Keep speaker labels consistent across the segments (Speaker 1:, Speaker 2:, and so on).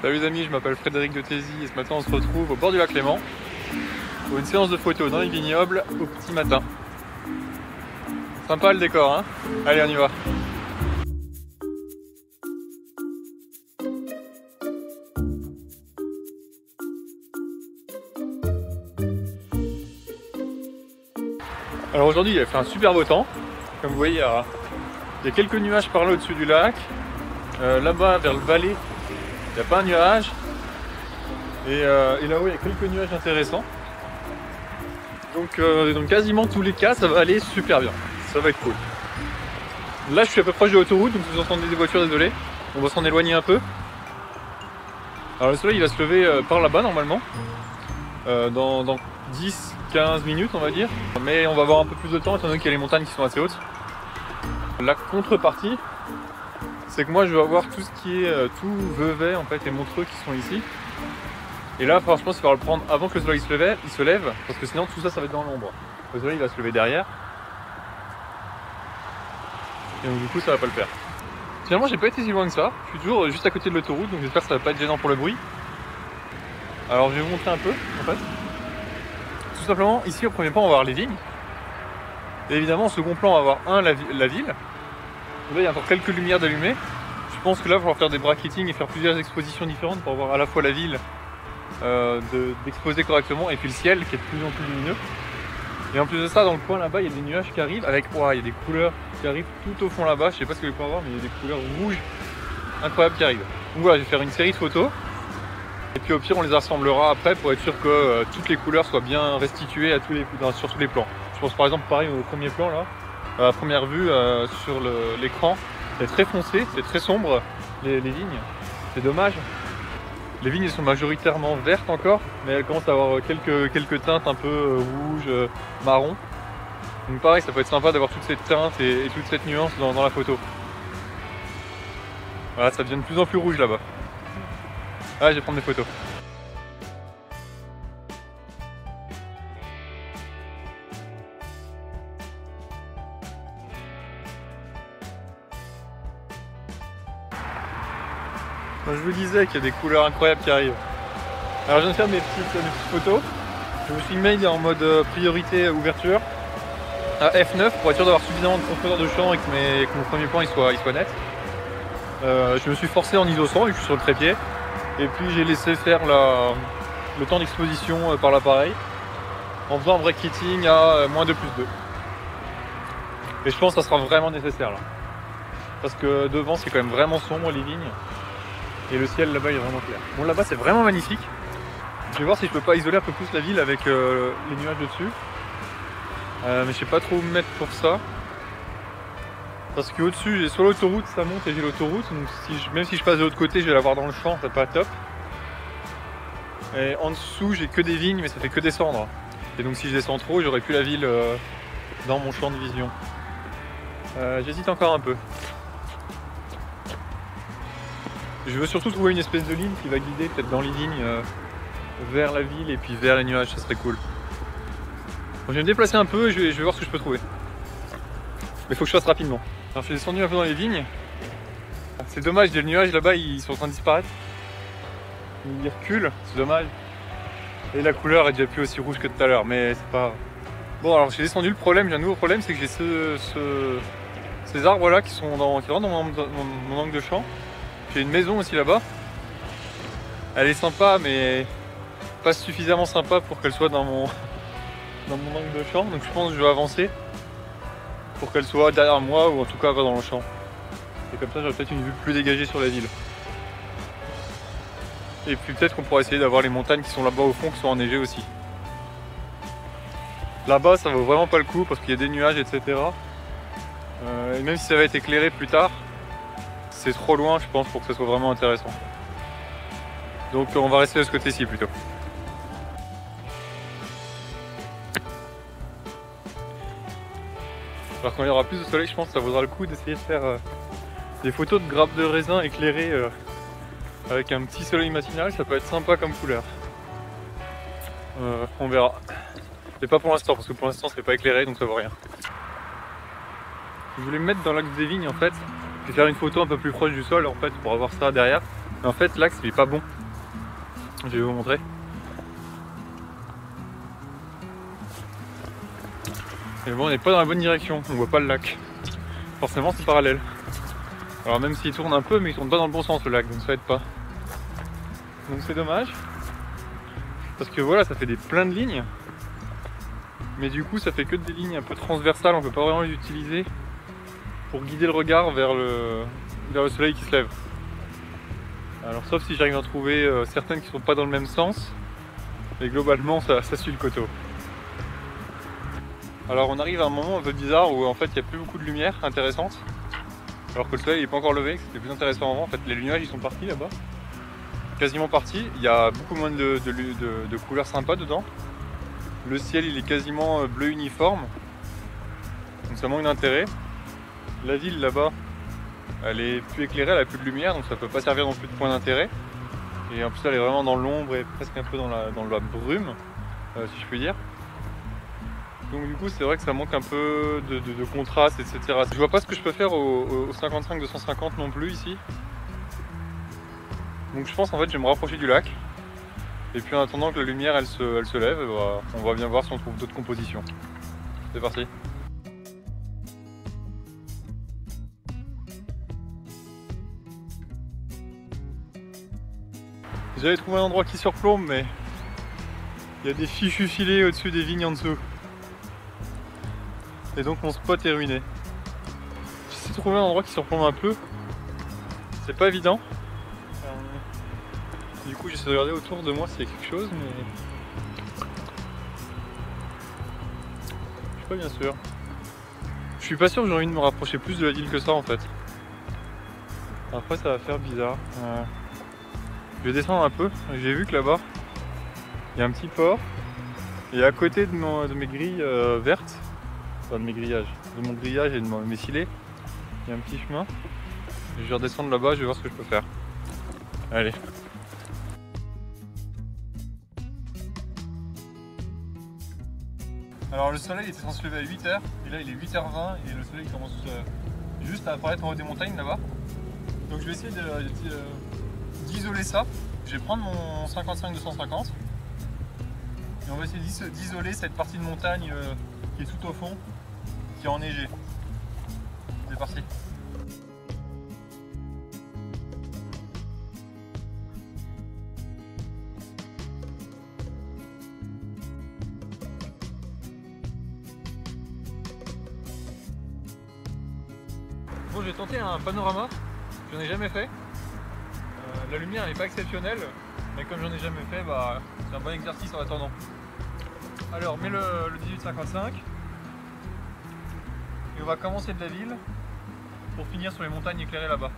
Speaker 1: Salut les amis, je m'appelle Frédéric de Thézy et ce matin on se retrouve au bord du lac Léman pour une séance de photos dans les vignobles au petit matin. Sympa le décor, hein? Allez, on y va. Alors aujourd'hui il a fait un super beau temps. Comme vous voyez, il y a quelques nuages par là au-dessus du lac. Là-bas vers le Valais, il n'y a pas un nuage. Et là-haut il y a quelques nuages intéressants. Donc dans quasiment tous les cas ça va aller super bien. Ça va être cool. Là je suis à peu proche de l'autoroute, donc si vous entendez des voitures, désolé. On va s'en éloigner un peu. Alors le soleil il va se lever par là-bas normalement. Dans 10-15 minutes on va dire. Mais on va avoir un peu plus de temps étant donné qu'il y a les montagnes qui sont assez hautes. La contrepartie, c'est que moi je vais avoir tout ce qui est tout Vevey en fait et Montreux qui sont ici. Et là franchement il va le prendre avant que le soleil se lève, parce que sinon tout ça va être dans l'ombre. Le soleil va se lever derrière. Et donc du coup ça va pas le faire. Finalement j'ai pas été si loin que ça, je suis toujours juste à côté de l'autoroute, donc j'espère que ça va pas être gênant pour le bruit. Alors je vais vous montrer un peu en fait. Tout simplement ici au premier plan on va avoir les vignes. Et évidemment au second plan on va avoir la ville. Là il y a encore quelques lumières d'allumées. Je pense que là il va falloir faire des bracketing et faire plusieurs expositions différentes pour avoir à la fois la ville d'exposer correctement et puis le ciel qui est de plus en plus lumineux. Et en plus de ça, dans le coin là-bas, il y a des nuages qui arrivent avec, il y a des couleurs qui arrivent tout au fond là-bas. Je sais pas ce que vous pouvez voir, mais il y a des couleurs rouges incroyables qui arrivent. Donc voilà, je vais faire une série de photos. Et puis au pire, on les rassemblera après pour être sûr que toutes les couleurs soient bien restituées sur tous les plans. Je pense par exemple pareil au premier plan là, à la première vue sur l'écran, c'est très foncé, c'est très sombre les vignes. C'est dommage. Les vignes sont majoritairement vertes encore, mais elles commencent à avoir quelques teintes un peu rouges, marron. Donc pareil, ça peut être sympa d'avoir toutes ces teintes et toute cette nuance dans la photo. Voilà, ça devient de plus en plus rouge là-bas. Ah, je vais prendre des photos. Je vous disais qu'il y a des couleurs incroyables qui arrivent. Alors je viens de faire mes petites photos. Je me suis mis en mode priorité ouverture à F9 pour être sûr d'avoir suffisamment de profondeur de champ et que mon premier plan il soit net. Je me suis forcé en ISO 100 vu que je suis sur le trépied. Et puis j'ai laissé faire le temps d'exposition par l'appareil en faisant un bracketing à -2+2. Et je pense que ça sera vraiment nécessaire là. Parce que devant c'est quand même vraiment sombre les vignes. Et le ciel là-bas il est vraiment clair. Bon là-bas c'est vraiment magnifique. Je vais voir si je peux pas isoler un peu plus la ville avec les nuages dessus. Mais je sais pas trop où me mettre pour ça. Parce qu'au dessus j'ai soit l'autoroute, ça monte et j'ai l'autoroute. Donc même si je passe de l'autre côté je vais l'avoir dans le champ, c'est pas top. Et en dessous j'ai que des vignes mais ça fait que descendre. Et donc si je descends trop j'aurai plus la ville dans mon champ de vision. J'hésite encore un peu. Je veux surtout trouver une espèce de ligne qui va guider peut-être dans les lignes vers la ville et puis vers les nuages, ça serait cool. Bon, je vais me déplacer un peu et je vais voir ce que je peux trouver. Mais il faut que je fasse rapidement. Alors je suis descendu un peu dans les vignes. C'est dommage, les nuages là-bas ils sont en train de disparaître. Ils reculent, c'est dommage. Et la couleur est déjà plus aussi rouge que tout à l'heure, mais c'est pas... Bon alors j'ai descendu, le problème, j'ai un nouveau problème, c'est que j'ai ces arbres là qui rentrent dans mon angle de champ. J'ai une maison aussi là-bas. Elle est sympa, mais pas suffisamment sympa pour qu'elle soit dans mon angle de champ. Donc je pense que je vais avancer pour qu'elle soit derrière moi ou en tout cas dans le champ. Et comme ça j'aurai peut-être une vue plus dégagée sur la ville. Et puis peut-être qu'on pourra essayer d'avoir les montagnes qui sont là-bas au fond qui sont enneigées aussi. Là-bas ça vaut vraiment pas le coup parce qu'il y a des nuages etc. Et même si ça va être éclairé plus tard, c'est trop loin je pense pour que ce soit vraiment intéressant. Donc on va rester de ce côté-ci plutôt. Alors quand il y aura plus de soleil je pense que ça vaudra le coup d'essayer de faire des photos de grappes de raisin éclairées avec un petit soleil matinal, ça peut être sympa comme couleur. On verra. Mais pas pour l'instant parce que pour l'instant c'est pas éclairé donc ça vaut rien. Je voulais me mettre dans l'axe des vignes en fait. Puis faire une photo un peu plus proche du sol en fait pour avoir ça derrière. Mais en fait l'axe il est pas bon. Je vais vous montrer. Mais bon, on n'est pas dans la bonne direction, on voit pas le lac. Forcément c'est parallèle. Alors même s'il tourne un peu, mais il tourne pas dans le bon sens le lac, donc ça aide pas. Donc c'est dommage. Parce que voilà, ça fait plein de lignes. Mais du coup ça fait que des lignes un peu transversales, on peut pas vraiment les utiliser pour guider le regard vers le soleil qui se lève. Alors sauf si j'arrive à trouver certaines qui sont pas dans le même sens. Et globalement ça suit le coteau. Alors on arrive à un moment un peu bizarre où en fait il n'y a plus beaucoup de lumière intéressante. Alors que le soleil n'est pas encore levé, c'était plus intéressant avant. En fait les nuages ils sont partis là-bas. Quasiment partis. Il y a beaucoup moins de couleurs sympas dedans. Le ciel il est quasiment bleu uniforme. Donc ça manque d'intérêt. La ville là-bas, elle est plus éclairée, elle a plus de lumière, donc ça peut pas servir non plus de point d'intérêt. Et en plus elle est vraiment dans l'ombre et presque un peu dans la brume, si je puis dire. Donc du coup c'est vrai que ça manque un peu de contraste, etc. Je vois pas ce que je peux faire au 55-250 non plus ici. Donc je pense en fait je vais me rapprocher du lac. Et puis en attendant que la lumière elle se lève, on va bien voir si on trouve d'autres compositions. C'est parti. J'avais trouvé un endroit qui surplombe, mais il y a des fichus filets au-dessus des vignes en dessous. Et donc mon spot est ruiné. J'essaie de trouver un endroit qui surplombe un peu. C'est pas évident. Du coup j'essaie de regarder autour de moi s'il y a quelque chose, mais je suis pas bien sûr. Je suis pas sûr que j'ai envie de me rapprocher plus de la ville que ça en fait. Après ça va faire bizarre. Je vais descendre un peu. J'ai vu que là-bas il y a un petit port. Et à côté de mes grilles vertes, enfin de mes grillages, de mon grillage et de mes filets, il y a un petit chemin. Je vais redescendre là-bas, je vais voir ce que je peux faire. Allez. Alors le soleil était censé se lever à 8h, et là il est 8h20 et le soleil commence juste à apparaître en haut des montagnes là-bas. Donc je vais essayer d'isoler ça. Je vais prendre mon 55-250 et on va essayer d'isoler cette partie de montagne qui est tout au fond, qui est enneigée. C'est parti. Bon, j'ai tenté un panorama, je n'en ai jamais fait. La lumière n'est pas exceptionnelle, mais comme j'en ai jamais fait, c'est un bon exercice en attendant. Alors, mets le 1855 et on va commencer de la ville pour finir sur les montagnes éclairées là-bas.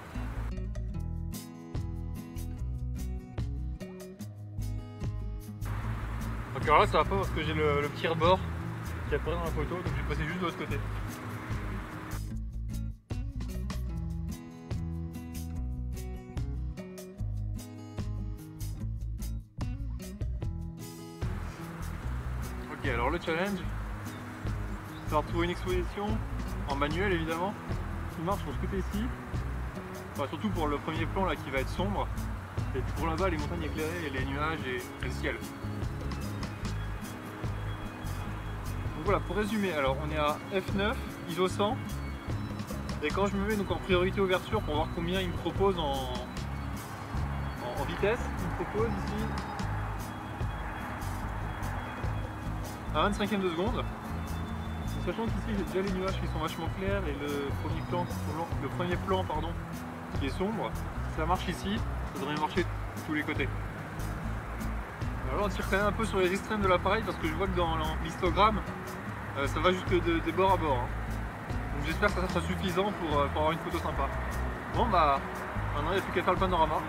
Speaker 1: Donc alors là ça va pas parce que j'ai le petit rebord qui apparaît dans la photo, donc je vais passer juste de l'autre côté. Ok, alors le challenge, c'est de trouver une exposition en manuel évidemment, qui marche pour ce côté ici, enfin, surtout pour le premier plan là qui va être sombre, et puis pour là-bas les montagnes éclairées et les nuages et le ciel. Donc voilà, pour résumer, alors on est à F9, ISO 100, et quand je me mets donc en priorité ouverture pour voir combien il me propose en vitesse, il me propose ici à 1/5 de seconde, sachant qu'ici j'ai déjà les nuages qui sont vachement clairs et le premier plan pardon, qui est sombre. Si ça marche ici, ça devrait marcher de tous les côtés. Alors là on tire quand même un peu sur les extrêmes de l'appareil parce que je vois que dans l'histogramme ça va jusque des bords à bord. Donc j'espère que ça sera suffisant pour avoir une photo sympa. Bon bah maintenant il n'y a plus qu'à faire le panorama.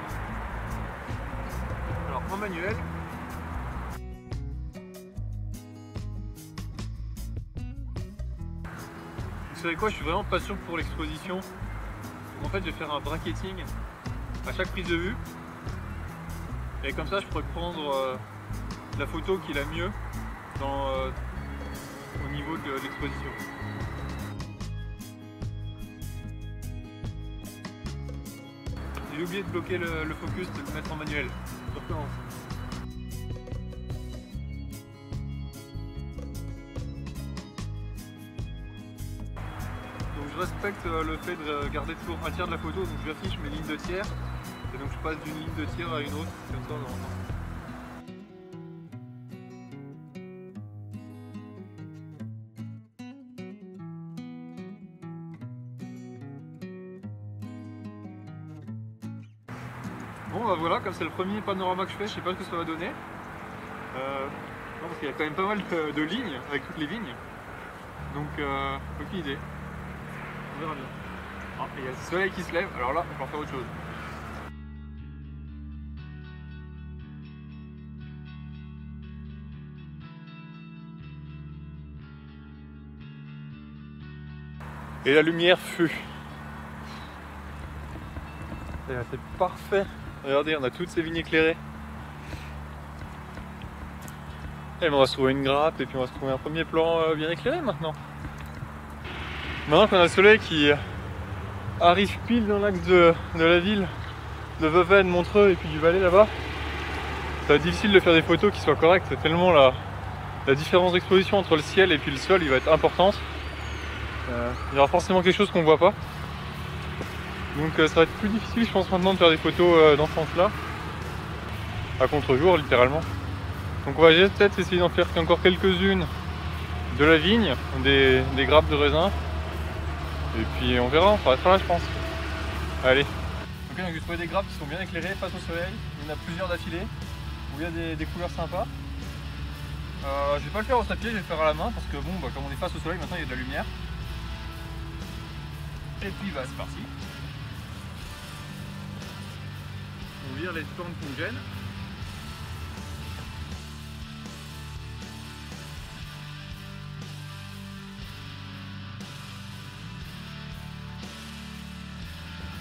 Speaker 1: Alors en manuel. Vous savez quoi, je suis vraiment pas sûr pour l'exposition. En fait je vais faire un bracketing à chaque prise de vue. Et comme ça je pourrais prendre la photo qui est la mieux au niveau de l'exposition. J'ai oublié de bloquer le focus, de le mettre en manuel. Je recommence. Donc je respecte le fait de garder toujours un tiers de la photo, donc j'affiche mes lignes de tiers. Et donc je passe d'une ligne de tiers à une autre, comme ça on entend. Bon bah voilà, comme c'est le premier panorama que je fais, je sais pas ce que ça va donner. Non, parce qu'il y a quand même pas mal de lignes, avec toutes les vignes. Donc aucune idée. On verra bien. Ah, et il y a le soleil qui se lève, alors là on va faire autre chose. Et la lumière fut. Et là c'est parfait. Regardez, on a toutes ces vignes éclairées. Et on va se trouver une grappe et puis on va se trouver un premier plan bien éclairé maintenant. Maintenant qu'on a le soleil qui arrive pile dans l'axe de la ville de Vevey, de Montreux et puis du Valais là-bas, ça va être difficile de faire des photos qui soient correctes, tellement la différence d'exposition entre le ciel et puis le sol il va être importante. Il y aura forcément quelque chose qu'on ne voit pas. Donc ça va être plus difficile je pense maintenant de faire des photos dans ce sens-là. À contre-jour littéralement. Donc on va peut-être essayer d'en faire encore quelques-unes de la vigne, des grappes de raisin. Et puis on verra, on s'arrêtera là je pense. Allez. Ok, donc j'ai trouvé des grappes qui sont bien éclairées face au soleil. Il y en a plusieurs d'affilée, où il y a des couleurs sympas. Je vais pas le faire au papier, je vais le faire à la main parce que bon, bah, comme on est face au soleil, maintenant il y a de la lumière. Et puis bah c'est parti. On vire les cornes qui nous gênent.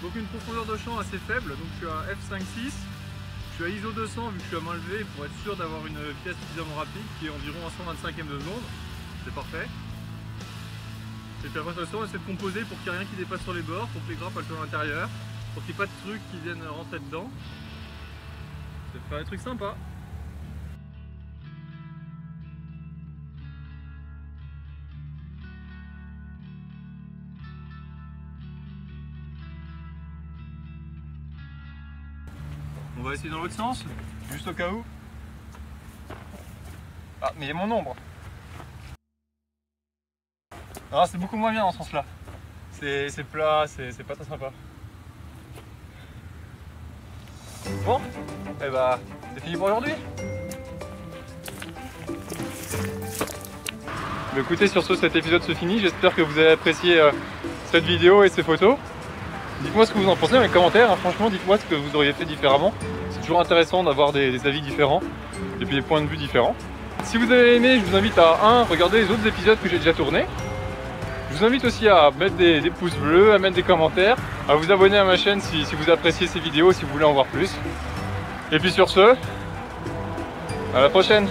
Speaker 1: Donc une profondeur de champ assez faible, donc je suis à f5.6. Je suis à ISO 200 vu que je suis à main levée pour être sûr d'avoir une vitesse suffisamment rapide qui est environ à 125e de seconde. C'est parfait. Et puis après on essaie de composer pour qu'il n'y ait rien qui dépasse sur les bords, pour que les grappes elles soient à l'intérieur, pour qu'il n'y ait pas de trucs qui viennent rentrer dedans. C'est faire des trucs sympas. On va essayer dans l'autre sens, juste au cas où. Ah, mais il y a mon ombre. Ah, c'est beaucoup moins bien dans ce sens-là. C'est plat, c'est pas très sympa. Bon, et bah, c'est fini pour aujourd'hui. Écoutez, sur ce, cet épisode se finit. J'espère que vous avez apprécié cette vidéo et ces photos. Dites-moi ce que vous en pensez dans les commentaires, hein. Franchement, dites-moi ce que vous auriez fait différemment. C'est toujours intéressant d'avoir des avis différents et puis des points de vue différents. Si vous avez aimé, je vous invite à regarder les autres épisodes que j'ai déjà tournés. Je vous invite aussi à mettre des pouces bleus, à mettre des commentaires, à vous abonner à ma chaîne si vous appréciez ces vidéos, si vous voulez en voir plus. Et puis sur ce, à la prochaine!